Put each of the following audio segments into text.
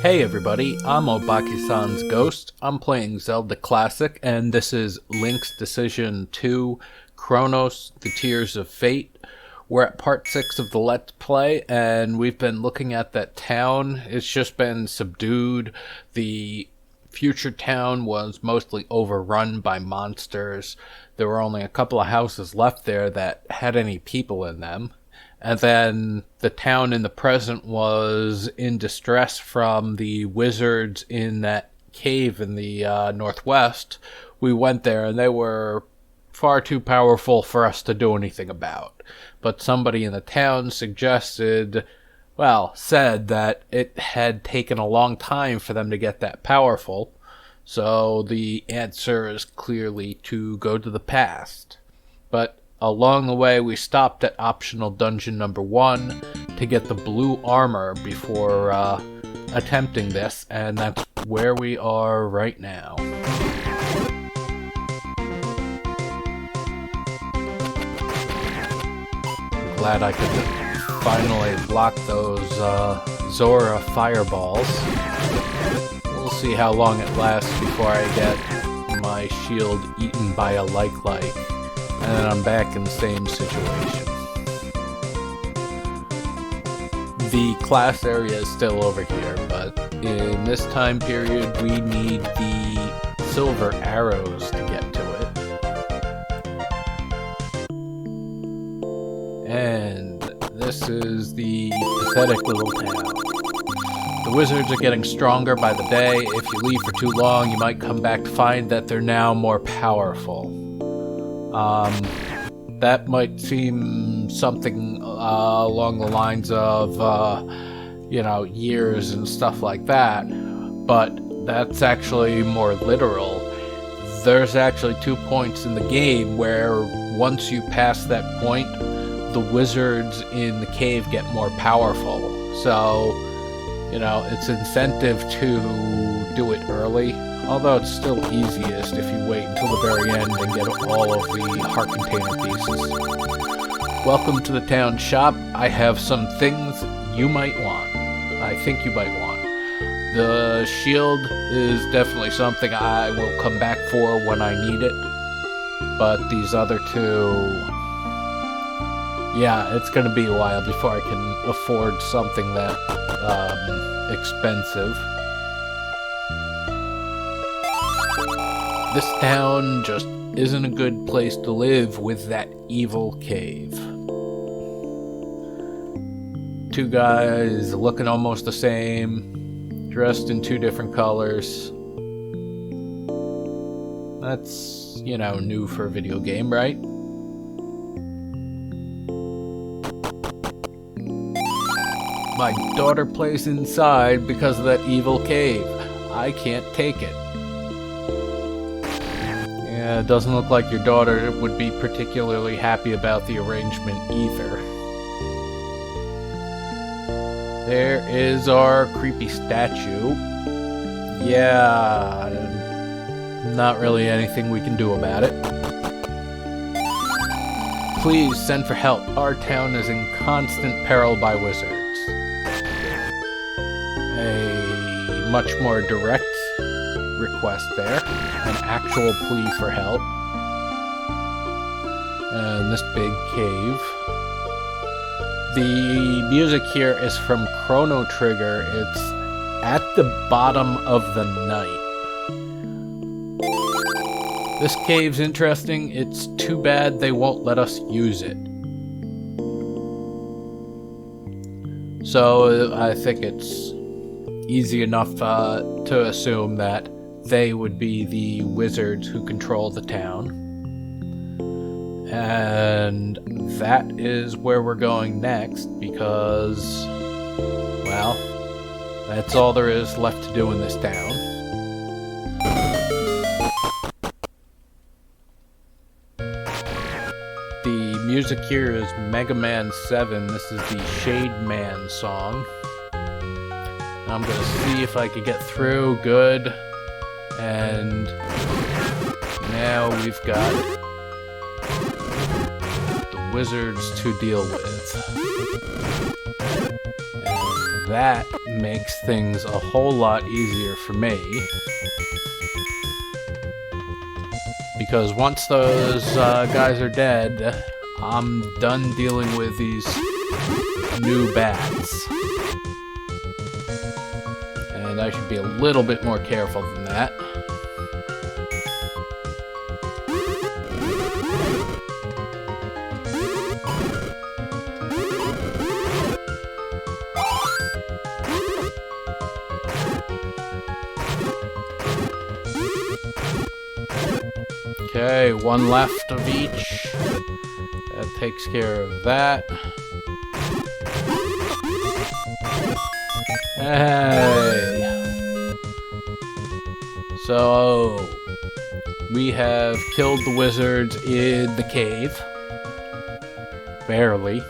Hey everybody, I'm Obake-san's Ghost. I'm playing Zelda Classic, and this is Link's Decision 2, Chronos, The Tears of Fate. We're at part 6 of the Let's Play, and we've been looking at that town. It's just been subdued. The future town was mostly overrun by monsters. There were only a couple of houses left there that had any people in them. And then the town in the present was in distress from the wizards in that cave in the northwest. We went there and they were far too powerful for us to do anything about. But somebody in the town said that it had taken a long time for them to get that powerful. So the answer is clearly to go to the past. But along the way, we stopped at optional dungeon number 1 to get the blue armor before attempting this, and that's where we are right now. I'm glad I could finally block those Zora fireballs. We'll see how long it lasts before I get my shield eaten by a like. And then I'm back in the same situation. The class area is still over here, but in this time period, we need the silver arrows to get to it. And this is the pathetic little town. The wizards are getting stronger by the day. If you leave for too long, you might come back to find that they're now more powerful. That might seem something along the lines of, years and stuff like that, but that's actually more literal. There's actually 2 points in the game where once you pass that point, the wizards in the cave get more powerful. So, it's incentive to do it early. Although it's still easiest if you wait until the very end and get all of the heart container pieces. Welcome to the town shop. I have some things you might want. I think you might want. The shield is definitely something I will come back for when I need it. But these other two... yeah, it's going to be a while before I can afford something that expensive. This town just isn't a good place to live with that evil cave. 2 guys looking almost the same, dressed in 2 different colors. That's, new for a video game, right? My daughter plays inside because of that evil cave. I can't take it. Yeah, it doesn't look like your daughter would be particularly happy about the arrangement either. There is our creepy statue. Yeah, not really anything we can do about it. Please send for help. Our town is in constant peril by wizards. A much more direct request there, an actual plea for help. And this big cave. The music here is from Chrono Trigger. It's at the bottom of the night. This cave's interesting. It's too bad they won't let us use it. So I think it's easy enough to assume that they would be the wizards who control the town. And that is where we're going next because, well, that's all there is left to do in this town. The music here is Mega Man 7. This is the Shade Man song. I'm gonna see if I can get through. Good. And now we've got the wizards to deal with. And that makes things a whole lot easier for me. Because once those guys are dead, I'm done dealing with these new bats. And I should be a little bit more careful than that. Okay, one left of each. That takes care of that. Hey! So, we have killed the wizards in the cave. Barely.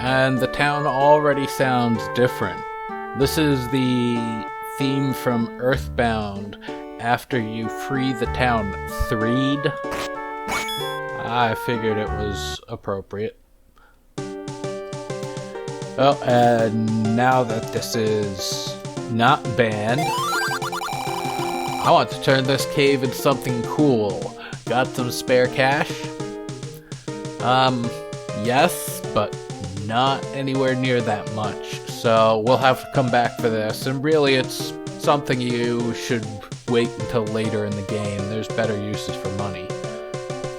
And the town already sounds different. This is the theme from Earthbound after you free the town Threed. I figured it was appropriate. Oh, and now that this is not banned, I want to turn this cave into something cool. Got some spare cash? Yes, but not anywhere near that much, so we'll have to come back for this, and really it's something you should wait until later in the game. There's better uses for money.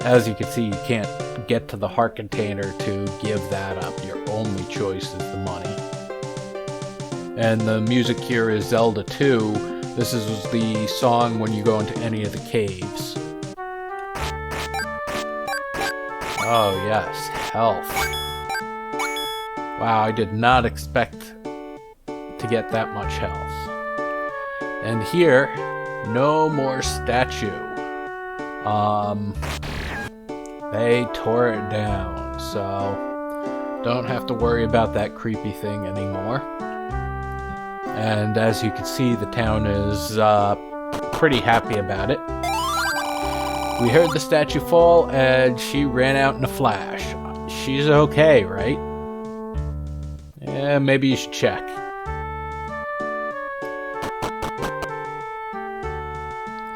As you can see, you can't get to the heart container to give that up. Your only choice is the money. And the music here is Zelda 2. This is the song when you go into any of the caves. Oh yes, health. Wow, I did not expect to get that much health. And here, no more statue. They tore it down, so don't have to worry about that creepy thing anymore. And as you can see, the town is pretty happy about it. We heard the statue fall, and she ran out in a flash. She's okay, right? Yeah, maybe you should check.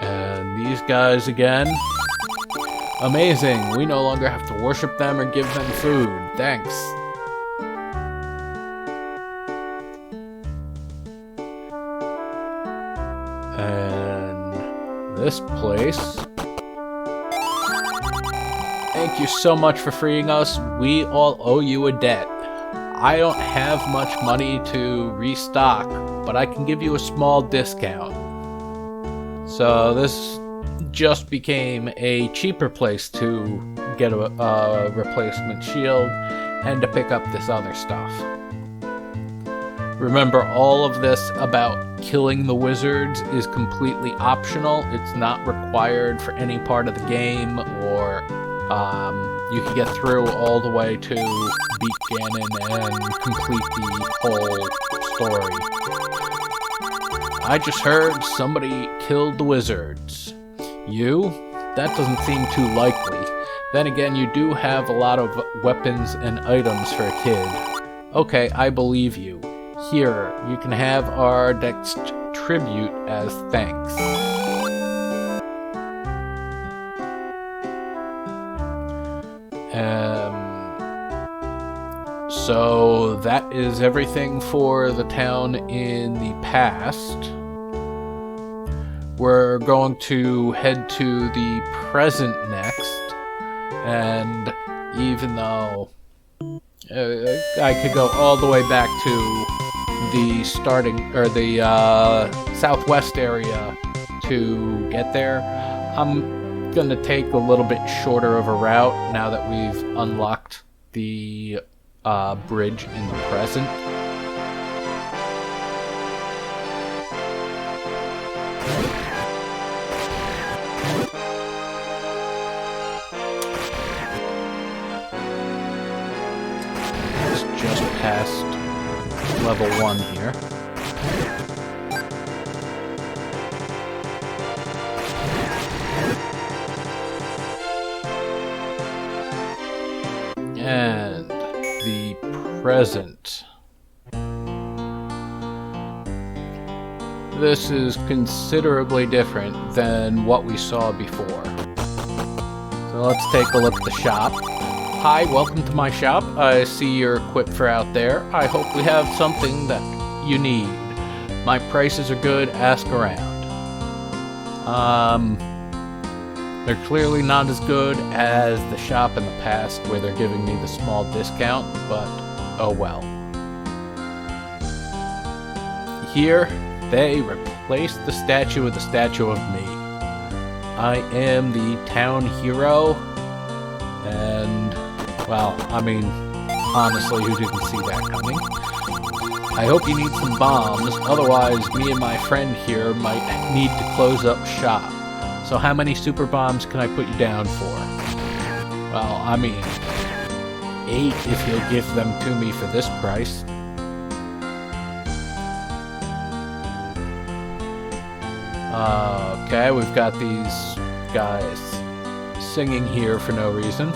And these guys again. Amazing, we no longer have to worship them or give them food. Thanks. And this place. Thank you so much for freeing us. We all owe you a debt. I don't have much money to restock, but I can give you a small discount. So this just became a cheaper place to get a replacement shield and to pick up this other stuff. Remember, all of this about killing the wizards is completely optional. It's not required for any part of the game, or you can get through all the way to beat Ganon and complete the whole story. I just heard somebody killed the wizards. You? That doesn't seem too likely. Then again, you do have a lot of weapons and items for a kid. Okay, I believe you. Here, you can have our next tribute as thanks. So that is everything for the town in the past. We're going to head to the present next, and even though I could go all the way back to the starting, or the southwest area to get there, I'm gonna take a little bit shorter of a route now that we've unlocked the bridge in the present. It's just past level 1 here. present. This is considerably different than what we saw before. So let's take a look at the shop. Hi, welcome to my shop. I see you're equipped for out there. I hope we have something that you need. My prices are good, ask around. They're clearly not as good as the shop in the past where they're giving me the small discount, but oh well. Here, they replaced the statue with a statue of me. I am the town hero, and, well, I mean, honestly, who didn't see that coming? I hope you need some bombs, otherwise me and my friend here might need to close up shop. So how many super bombs can I put you down for? Well, I mean, 8 if you'll give them to me for this price. Okay, we've got these guys singing here for no reason.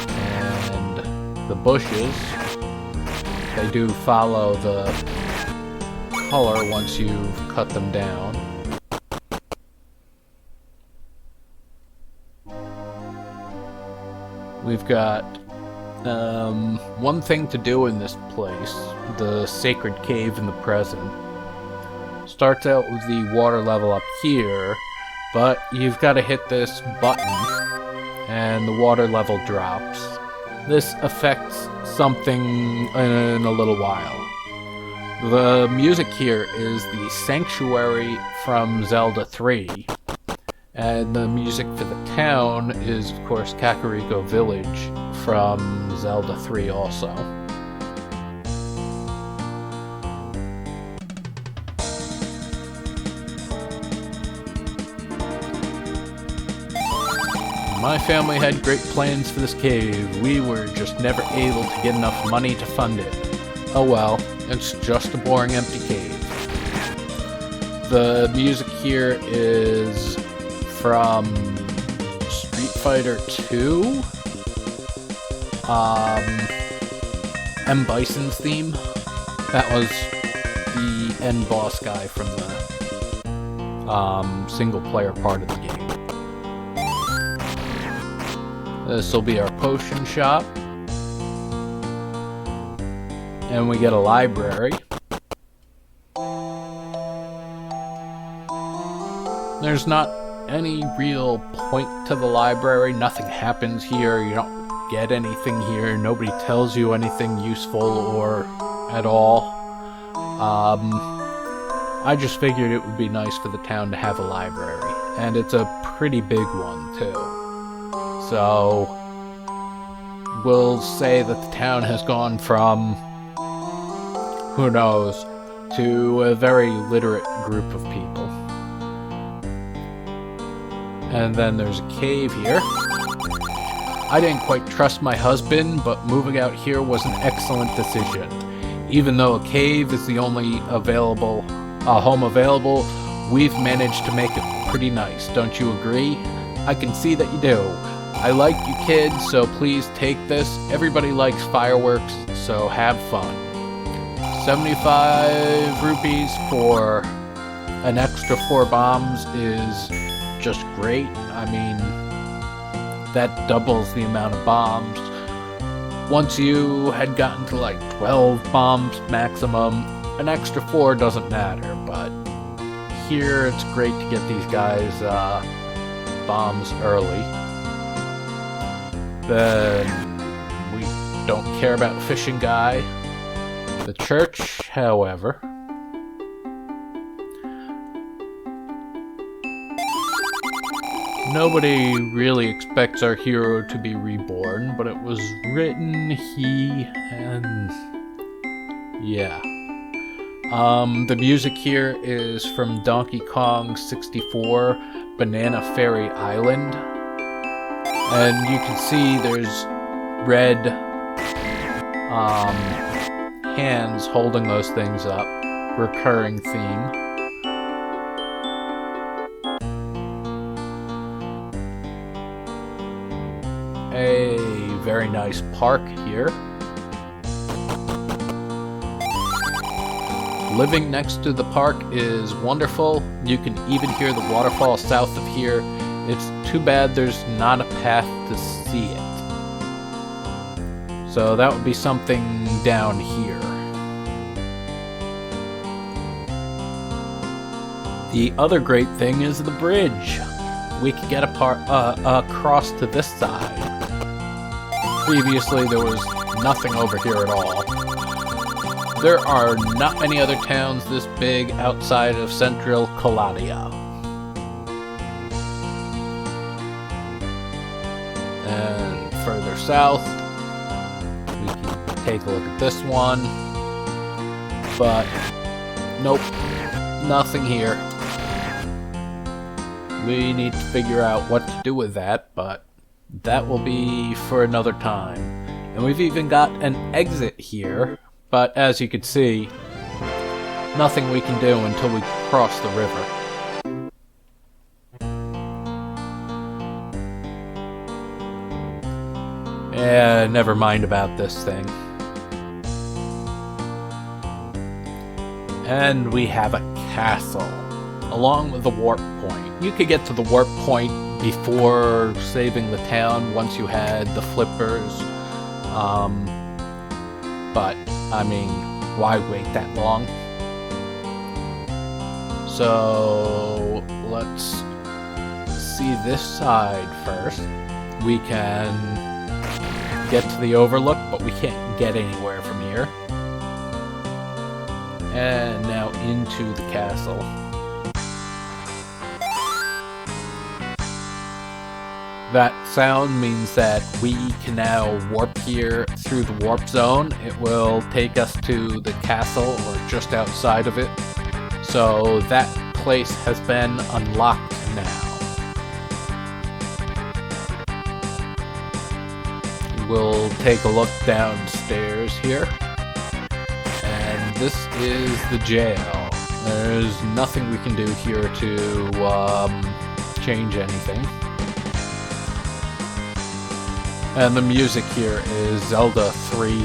And the bushes, they do follow the color once you've cut them down. We've got one thing to do in this place, the sacred cave in the present. Starts out with the water level up here, but you've got to hit this button and the water level drops. This affects something in a little while. The music here is the Sanctuary from Zelda 3, and the music for the town is, of course, Kakariko Village from Zelda 3 also. My family had great plans for this cave. We were just never able to get enough money to fund it. Oh well, it's just a boring empty cave. The music here is from Street Fighter 2. M. Bison's theme. That was the end boss guy from the single player part of the game. This will be our potion shop. And we get a library. There's not any real point to the library. Nothing happens here. You don't get anything here. Nobody tells you anything useful or at all. I just figured it would be nice for the town to have a library. And it's a pretty big one, too. So, we'll say that the town has gone from, who knows, to a very literate group of people. And then there's a cave here. I didn't quite trust my husband, but moving out here was an excellent decision. Even though a cave is the only home available, we've managed to make it pretty nice. Don't you agree? I can see that you do. I like you kids, so please take this. Everybody likes fireworks, so have fun. 75 rupees for an extra 4 bombs is just great. I mean, that doubles the amount of bombs. Once you had gotten to like 12 bombs maximum, an extra 4 doesn't matter, but here it's great to get these guys bombs early. Then we don't care about fishing guy. The church, however, nobody really expects our hero to be reborn, but it was written yeah. The music here is from Donkey Kong 64, Banana Fairy Island. And you can see there's red hands holding those things up. Recurring theme. A very nice park here. Living next to the park is wonderful. You can even hear the waterfall south of here. It's too bad there's not a path to see it. So that would be something down here. The other great thing is the bridge. We could get across to this side. Previously, there was nothing over here at all. There are not many other towns this big outside of central Caladia. And further south, we can take a look at this one. But, nope, nothing here. We need to figure out what to do with that, but that will be for another time. And we've even got an exit here, but as you can see, nothing we can do until we cross the river. Never mind about this thing. And we have a castle, along with the warp point. You could get to the warp point before saving the town once you had the flippers. But, I mean, why wait that long? So, let's see this side first. We can get to the overlook, but we can't get anywhere from here. And now into the castle. That sound means that we can now warp here through the warp zone. It will take us to the castle or just outside of it. So that place has been unlocked now. We'll take a look downstairs here. And this is the jail. There's nothing we can do here to change anything. And the music here is Zelda 3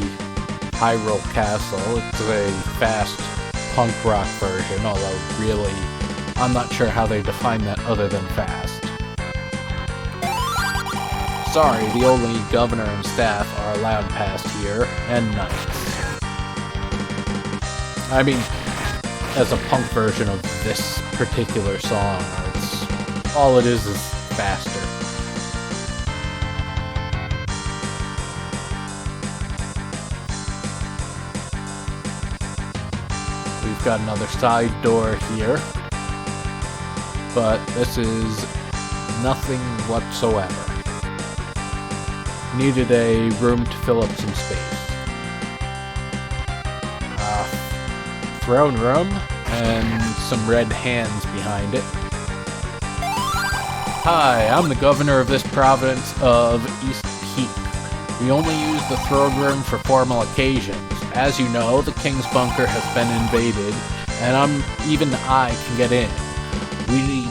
Hyrule Castle. It's a fast punk rock version, although really, I'm not sure how they define that other than fast. Sorry, the only governor and staff are allowed past here, and knights. I mean, as a punk version of this particular song, all it is faster. We've got another side door here, but this is nothing whatsoever. Needed a room to fill up some space. Throne room, and some red hands behind it. Hi, I'm the governor of this province of East Peak. We only use the throne room for formal occasions. As you know, the king's bunker has been invaded, and even I can get in. We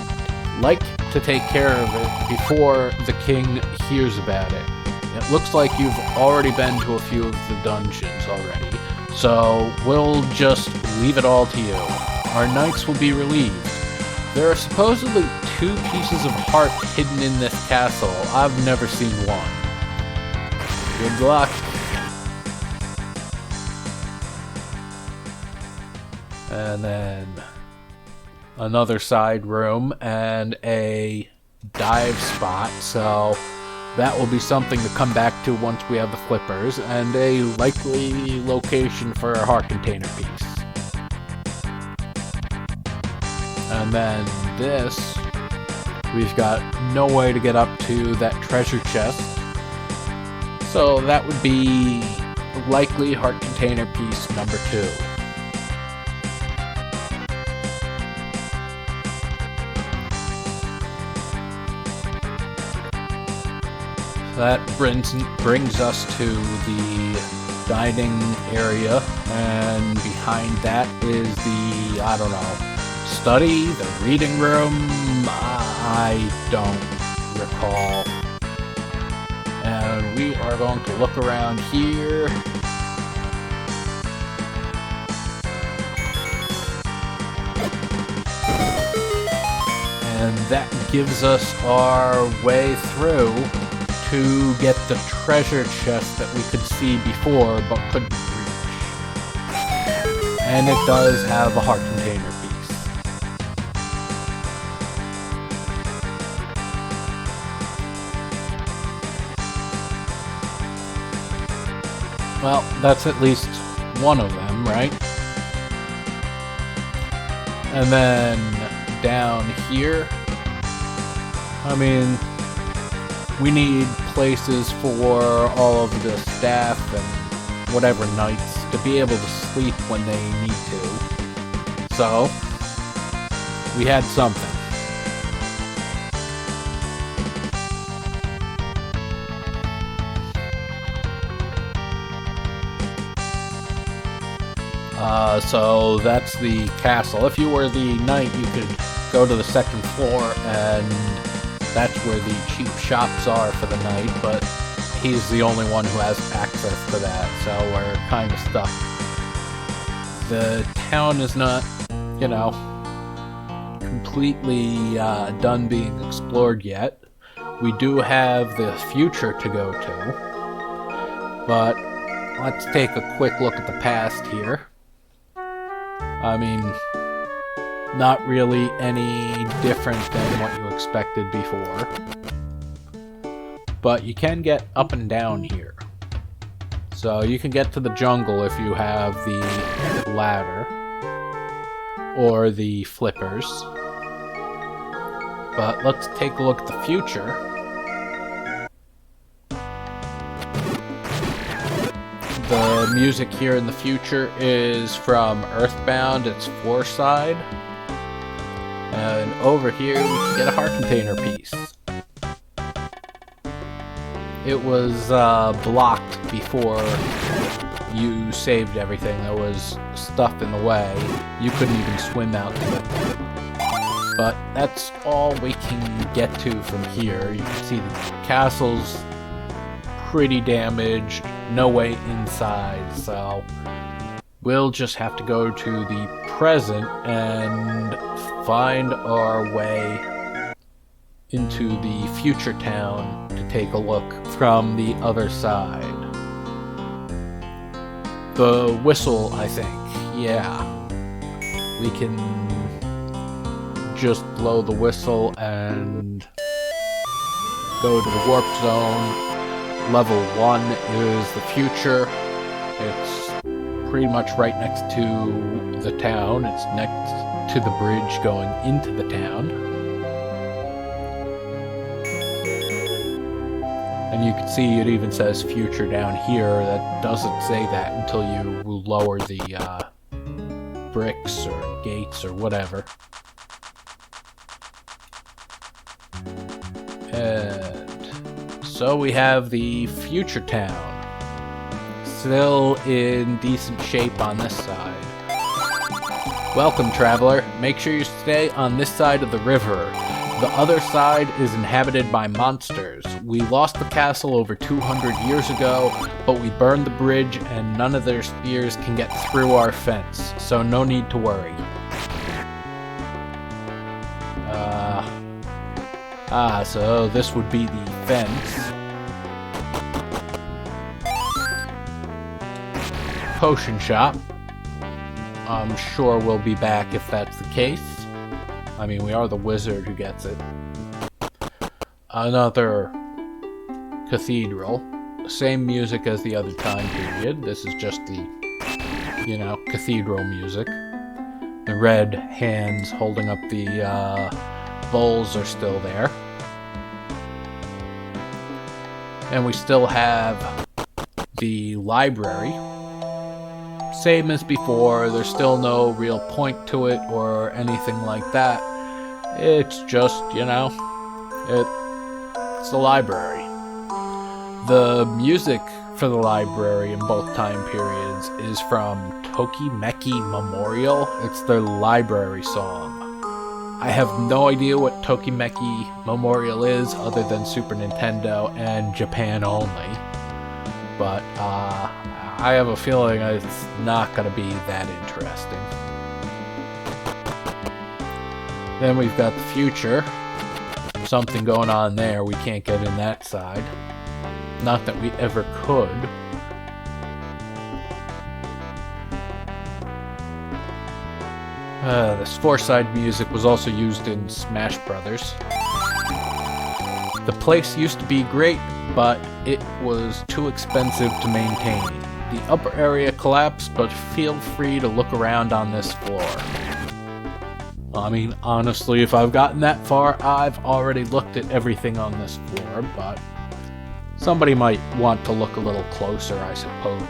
like to take care of it before the king hears about it. It looks like you've already been to a few of the dungeons already, so we'll just leave it all to you. Our knights will be relieved. There are supposedly 2 pieces of heart hidden in this castle. I've never seen one. Good luck. And then another side room and a dive spot, so that will be something to come back to once we have the flippers, and a likely location for our heart container piece. And then this, we've got no way to get up to that treasure chest, so that would be likely heart container piece number 2. That brings us to the dining area, and behind that is the, I don't know, study, the reading room, I don't recall. And and we are going to look around here. And that gives us our way through to get the treasure chest that we could see before but couldn't reach. And it does have a heart container piece. Well, that's at least one of them, right? And then down here, I mean, we need places for all of the staff and whatever knights to be able to sleep when they need to. So, we had something. So that's the castle. If you were the knight, you could go to the second floor, and that's where the cheap shops are for the night, but he's the only one who has access to that, so we're kind of stuck. The town is not, you know, completely done being explored yet. We do have the future to go to, but let's take a quick look at the past here. I mean, not really any different than what you expected before. But you can get up and down here. So you can get to the jungle if you have the ladder or the flippers. But let's take a look at the future. The music here in the future is from Earthbound, it's Foreside. And over here we can get a heart container piece. It was blocked before you saved everything. There was stuff in the way. You couldn't even swim out to it. But that's all we can get to from here. You can see the castle's pretty damaged, no way inside, so we'll just have to go to the present and find our way into the future town to take a look from the other side. The whistle, I think. Yeah. We can just blow the whistle and go to the warp zone. Level 1 is the future. It's pretty much right next to the town. It's next to the bridge going into the town. And you can see it even says future down here. That doesn't say that until you lower the bricks or gates or whatever. So we have the future town. Still in decent shape on this side. Welcome, traveler. Make sure you stay on this side of the river. The other side is inhabited by monsters. We lost the castle over 200 years ago, but we burned the bridge and none of their spears can get through our fence, so no need to worry. So this would be the fence. Potion shop. I'm sure we'll be back if that's the case. I mean, we are the wizard who gets it. Another cathedral. Same music as the other time period. This is just the, you know, cathedral music. The red hands holding up the bowls are still there. And we still have the library. Same as before, there's still no real point to it or anything like that. It's just, you know, it's the library. The music for the library in both time periods is from Tokimeki Memorial. It's their library song. I have no idea what Tokimeki Memorial is other than Super Nintendo and Japan only. But I have a feeling it's not going to be that interesting. Then we've got the future. Something going on there. We can't get in that side. Not that we ever could. This four-side music was also used in Smash Brothers. The place used to be great, but it was too expensive to maintain. The upper area collapsed, but feel free to look around on this floor. I mean, honestly, if I've gotten that far, I've already looked at everything on this floor, but somebody might want to look a little closer, I suppose.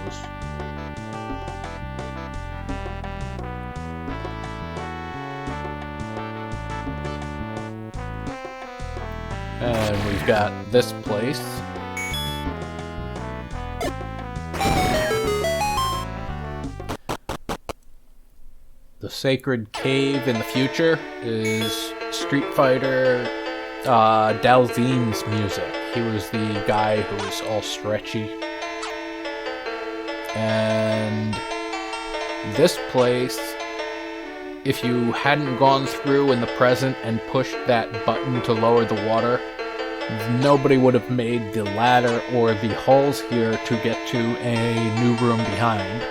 And we've got this place. The Sacred Cave in the future is Street Fighter Dalzine's music. He was the guy who was all stretchy. And this place, if you hadn't gone through in the present and pushed that button to lower the water, nobody would have made the ladder or the hulls here to get to a new room behind.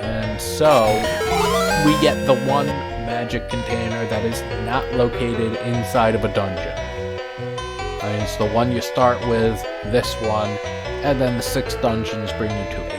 And so, we get the one magic container that is not located inside of a dungeon. It's the one you start with, this one, and then the 6 dungeons bring you to 8.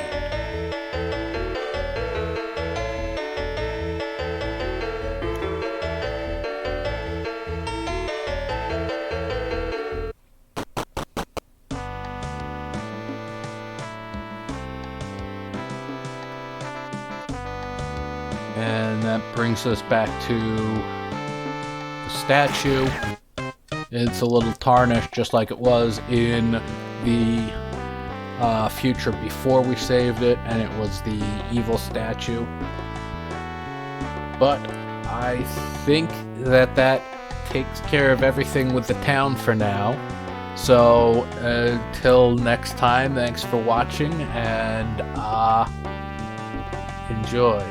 And that brings us back to the statue. It's a little tarnished, just like it was in the future before we saved it, and it was the evil statue. But I think that takes care of everything with the town for now. So until next time, thanks for watching, and enjoy.